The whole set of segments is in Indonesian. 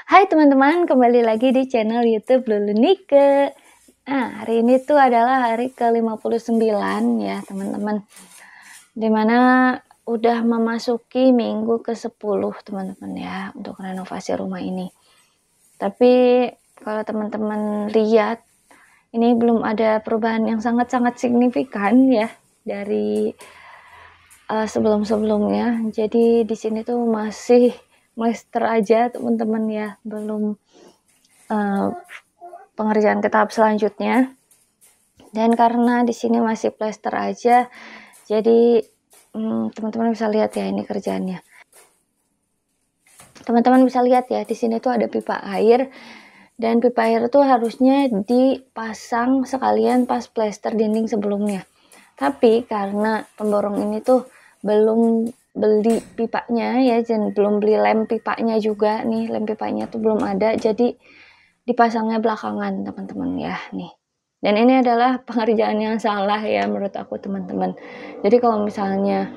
Hai teman-teman, kembali lagi di channel YouTube Lulu Nike. Nah, hari ini tuh adalah hari ke-59 ya teman-teman. Dimana udah memasuki minggu ke-10 teman-teman ya untuk renovasi rumah ini. Tapi kalau teman-teman lihat, ini belum ada perubahan yang sangat-sangat signifikan ya dari sebelum-sebelumnya. Jadi di sini tuh masih master aja teman-teman ya, belum pengerjaan ke tahap selanjutnya. Dan karena di sini masih plester aja, jadi teman-teman bisa lihat ya ini kerjaannya. Teman-teman bisa lihat ya di sini tuh ada pipa air, dan pipa air tuh harusnya dipasang sekalian pas plester dinding sebelumnya. Tapi karena pemborong ini tuh belum beli pipanya ya, dan belum beli lem pipanya juga nih, lem pipanya tuh belum ada, jadi dipasangnya belakangan teman-teman ya nih. Dan ini adalah pengerjaan yang salah ya menurut aku teman-teman. Jadi kalau misalnya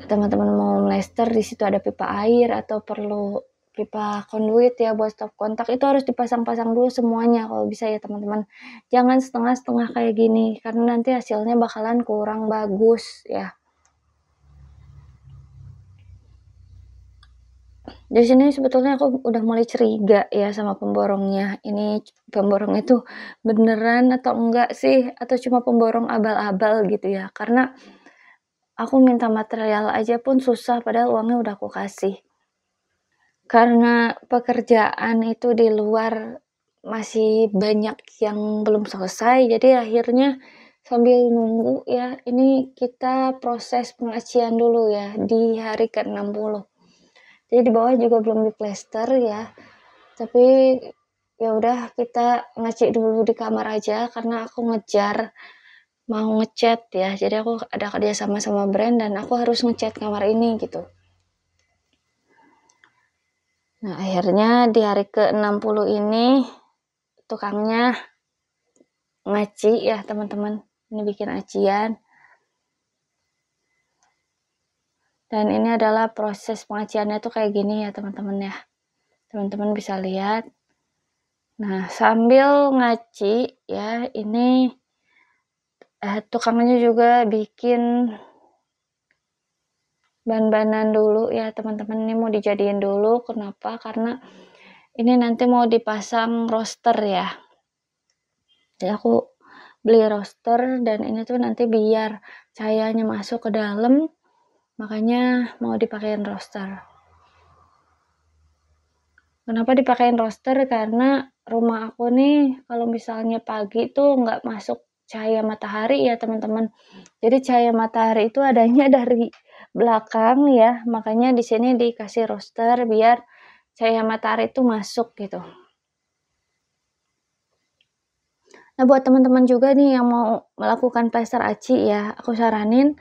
teman-teman mau melester, di situ ada pipa air atau perlu pipa conduit ya buat stop kontak, itu harus dipasang-pasang dulu semuanya kalau bisa ya teman-teman. Jangan setengah-setengah kayak gini, karena nanti hasilnya bakalan kurang bagus ya. Di sini sebetulnya aku udah mulai curiga ya sama pemborongnya. Ini pemborong itu beneran atau enggak sih? Atau cuma pemborong abal-abal gitu ya? Karena aku minta material aja pun susah padahal uangnya udah aku kasih. Karena pekerjaan itu di luar masih banyak yang belum selesai, jadi akhirnya sambil nunggu ya, ini kita proses pengacian dulu ya di hari ke-60. Jadi di bawah juga belum diplester ya, tapi ya udah kita ngaci dulu di kamar aja karena aku ngejar mau ngecat ya. Jadi aku ada kerja sama brand dan aku harus ngecat kamar ini gitu. Nah, akhirnya di hari ke-60 ini tukangnya ngaci ya teman-teman. Ini bikin acian. Dan ini adalah proses pengaciannya tuh kayak gini ya teman-teman ya. Teman-teman bisa lihat. Nah, sambil ngaci ya, ini tukangnya juga bikin ban-banan dulu ya teman-teman. Ini mau dijadiin dulu. Kenapa? Karena ini nanti mau dipasang roster ya. Jadi aku beli roster, dan ini tuh nanti biar cahayanya masuk ke dalam, makanya mau dipakein roster. Kenapa dipakein roster? Karena rumah aku nih kalau misalnya pagi tuh nggak masuk cahaya matahari ya teman-teman. Jadi cahaya matahari itu adanya dari belakang ya, makanya di sini dikasih roster biar cahaya matahari itu masuk gitu. Nah, buat teman-teman juga nih yang mau melakukan plester aci ya, aku saranin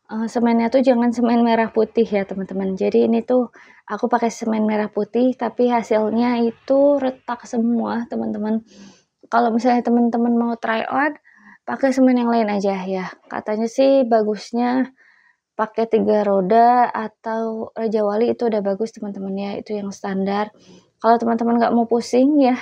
semennya tuh jangan semen merah putih ya teman-teman. Jadi ini tuh aku pakai semen merah putih, tapi hasilnya itu retak semua teman-teman. Kalau misalnya teman-teman mau try on, pakai semen yang lain aja ya. Katanya sih bagusnya pakai 3 roda atau Raja Wali, itu udah bagus teman-teman ya, itu yang standar. Kalau teman-teman nggak mau pusing ya,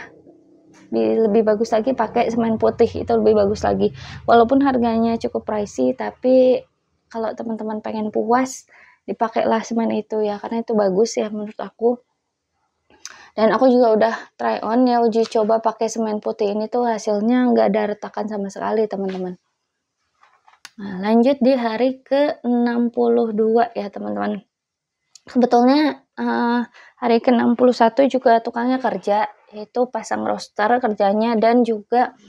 lebih bagus lagi pakai semen putih, itu lebih bagus lagi. Walaupun harganya cukup pricey, tapi kalau teman-teman pengen puas, dipakailah semen itu ya, karena itu bagus ya menurut aku. Dan aku juga udah try on ya, uji coba pakai semen putih ini tuh hasilnya nggak ada retakan sama sekali teman-teman. Nah, lanjut di hari ke-62 ya teman-teman. Sebetulnya hari ke-61 juga tukangnya kerja, yaitu pasang roster kerjanya dan juga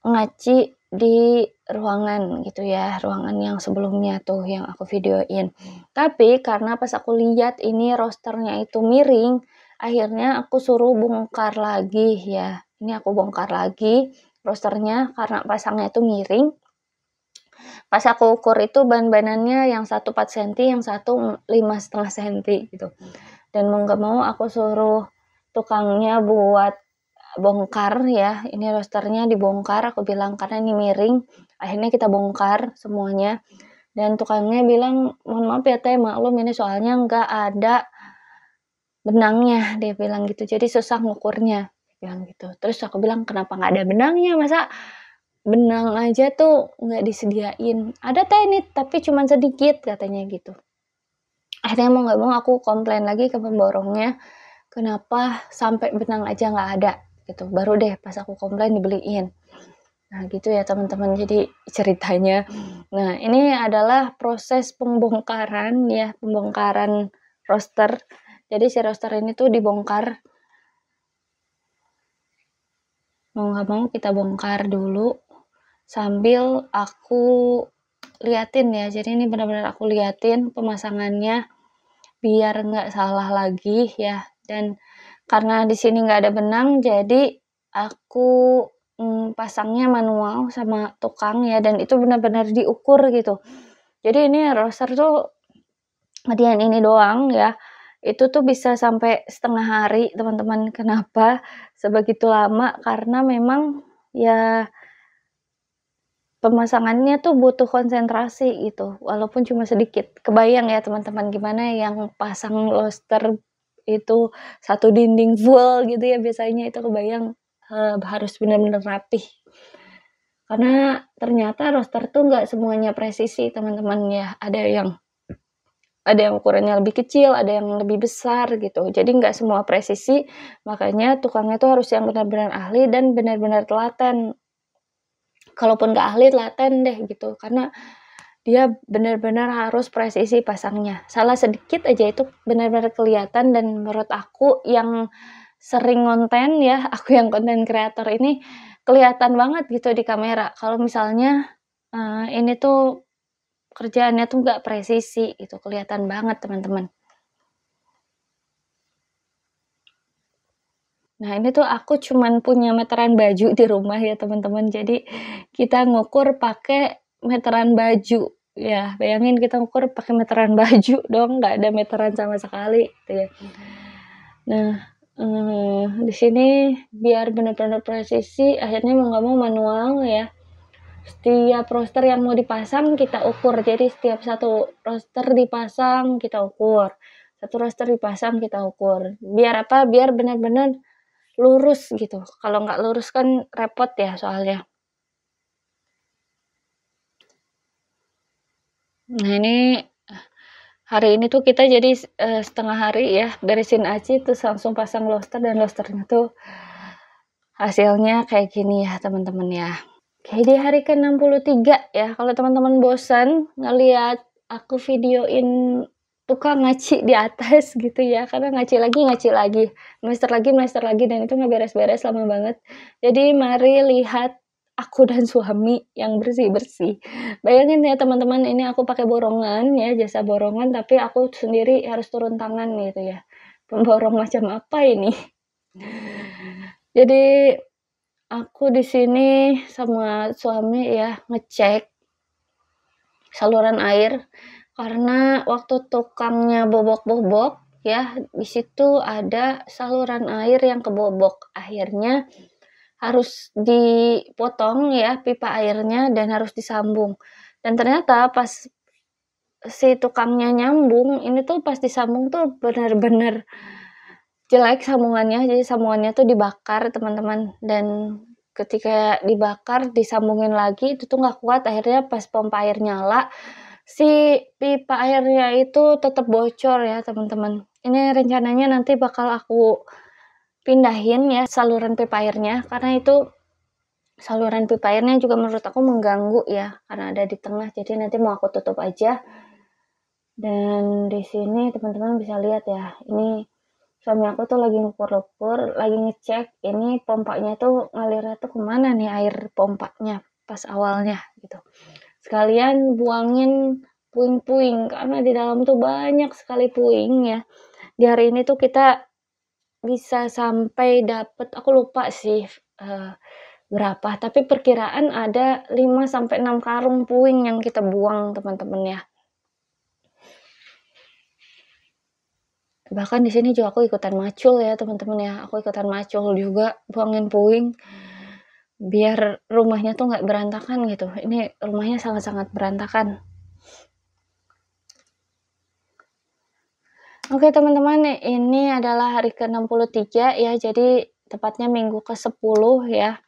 ngaci di ruangan gitu ya, ruangan yang sebelumnya tuh yang aku videoin. Tapi karena pas aku lihat ini rosternya itu miring, akhirnya aku suruh bongkar lagi ya. Ini aku bongkar lagi rosternya karena pasangnya itu miring. Pas aku ukur itu ban-banannya yang satu 4 cm, yang satu 5,5 cm gitu. Dan mau nggak mau aku suruh tukangnya buat bongkar ya, ini rosternya dibongkar, aku bilang karena ini miring. Akhirnya kita bongkar semuanya, dan tukangnya bilang mohon maaf ya teh, maklum ini soalnya nggak ada benangnya, dia bilang gitu, jadi susah ngukurnya, dia bilang gitu. Terus aku bilang, "Kenapa nggak ada benangnya? Masa benang aja tuh nggak disediain?" "Ada teh ini, tapi cuman sedikit," katanya gitu. Akhirnya mau nggak mau aku komplain lagi ke pemborongnya, kenapa sampai benang aja nggak ada, gitu. Baru deh pas aku komplain dibeliin. Nah gitu ya teman-teman, jadi ceritanya. Nah ini adalah proses pembongkaran ya, pembongkaran roster. Jadi si roster ini tuh dibongkar, mau nggak mau kita bongkar dulu sambil aku liatin ya. Jadi ini benar-benar aku liatin pemasangannya biar nggak salah lagi ya. Dan karena di sini nggak ada benang, jadi aku pasangnya manual sama tukang ya, dan itu benar-benar diukur gitu. Jadi ini roster tuh hadiah ini doang ya, itu tuh bisa sampai setengah hari teman-teman. Kenapa sebegitu lama? Karena memang ya pemasangannya tuh butuh konsentrasi gitu, walaupun cuma sedikit. Kebayang ya teman-teman gimana yang pasang roster itu satu dinding full gitu ya, biasanya itu kebayang, harus benar-benar rapih. Karena ternyata roster tuh nggak semuanya presisi teman-teman ya, ada yang ukurannya lebih kecil, ada yang lebih besar gitu. Jadi nggak semua presisi, makanya tukangnya tuh harus yang benar-benar ahli dan benar-benar telaten. Kalaupun nggak ahli, telaten deh gitu, karena dia benar-benar harus presisi pasangnya. Salah sedikit aja itu benar-benar kelihatan, dan menurut aku yang sering ngonten ya, aku yang konten kreator ini, kelihatan banget gitu di kamera kalau misalnya, ini tuh kerjaannya tuh nggak presisi, itu kelihatan banget teman-teman. Nah ini tuh aku cuman punya meteran baju di rumah ya teman-teman, jadi kita ngukur pakai meteran baju. Ya bayangin kita ngukur pakai meteran baju dong, nggak ada meteran sama sekali gitu ya. Nah, di sini biar benar-benar presisi, akhirnya mau nggak mau manual ya. Setiap roster yang mau dipasang kita ukur, jadi setiap satu roster dipasang kita ukur, satu roster dipasang kita ukur. Biar apa? Biar benar-benar lurus gitu, kalau nggak lurus kan repot ya soalnya. Nah ini, hari ini tuh kita jadi, setengah hari ya beresin aci, terus langsung pasang roster, dan rosternya tuh hasilnya kayak gini ya teman-teman ya. Oke, di hari ke-63 ya, kalau teman-teman bosan ngelihat aku videoin tukang ngaci di atas gitu ya, karena ngaci lagi, mlester lagi, dan itu nggak beres-beres lama banget. Jadi mari lihat aku dan suami yang bersih-bersih. Bayangin ya teman-teman, ini aku pakai borongan ya, jasa borongan, tapi aku sendiri harus turun tangan gitu ya. Pemborong macam apa ini? Jadi aku di sini sama suami ya ngecek saluran air, karena waktu tukangnya bobok-bobok ya, di situ ada saluran air yang kebobok. Akhirnya harus dipotong ya pipa airnya dan harus disambung. Dan ternyata pas si tukangnya nyambung, ini tuh pas disambung tuh bener-bener jelek sambungannya, jadi sambungannya tuh dibakar teman-teman, dan ketika dibakar disambungin lagi itu tuh nggak kuat, akhirnya pas pompa air nyala, si pipa airnya itu tetap bocor ya teman-teman. Ini rencananya nanti bakal aku pindahin ya saluran pipa airnya, karena itu saluran pipa airnya juga menurut aku mengganggu ya, karena ada di tengah, jadi nanti mau aku tutup aja. Dan di sini teman-teman bisa lihat ya, ini suami aku tuh lagi ngukur-ngukur, lagi ngecek ini pompanya tuh ngalirnya tuh kemana nih air pompanya pas awalnya gitu. Sekalian buangin puing-puing, karena di dalam tuh banyak sekali puing ya. Di hari ini tuh kita bisa sampai dapet, aku lupa sih berapa, tapi perkiraan ada 5 sampai 6 karung puing yang kita buang teman-teman ya. Bahkan di sini juga aku ikutan macul ya teman-teman ya, aku ikutan macul juga buangin puing, biar rumahnya tuh nggak berantakan gitu. Ini rumahnya sangat-sangat berantakan. Oke teman-teman, ini adalah hari ke-63 ya, jadi tepatnya minggu ke-10 ya.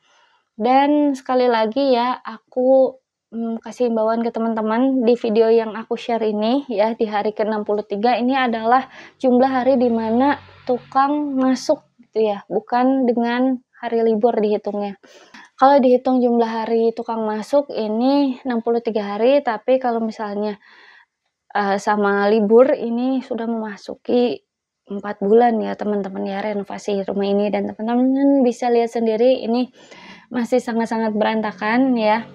Dan sekali lagi ya, aku, kasih himbauan ke teman-teman di video yang aku share ini ya, di hari ke-63 ini adalah jumlah hari di mana tukang masuk gitu ya, bukan dengan hari libur dihitungnya. Kalau dihitung jumlah hari tukang masuk ini 63 hari, tapi kalau misalnya sama libur ini sudah memasuki 4 bulan ya teman-teman ya renovasi rumah ini, dan teman-teman bisa lihat sendiri ini masih sangat-sangat berantakan ya.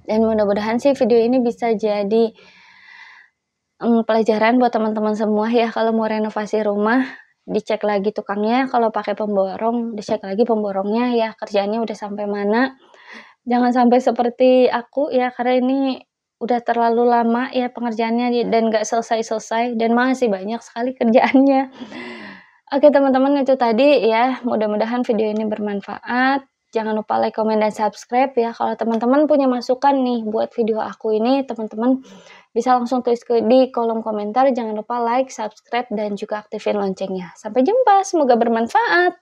Dan mudah-mudahan sih video ini bisa jadi pelajaran buat teman-teman semua ya, kalau mau renovasi rumah dicek lagi tukangnya, kalau pakai pemborong dicek lagi pemborongnya ya, kerjaannya udah sampai mana. Jangan sampai seperti aku ya, karena ini udah terlalu lama ya pengerjaannya dan nggak selesai-selesai dan masih banyak sekali kerjaannya. Oke teman-teman, itu tadi ya, mudah-mudahan video ini bermanfaat. Jangan lupa like, komen, dan subscribe ya. Kalau teman-teman punya masukan nih buat video aku ini, teman-teman bisa langsung tulis di kolom komentar. Jangan lupa like, subscribe, dan juga aktifin loncengnya. Sampai jumpa, semoga bermanfaat.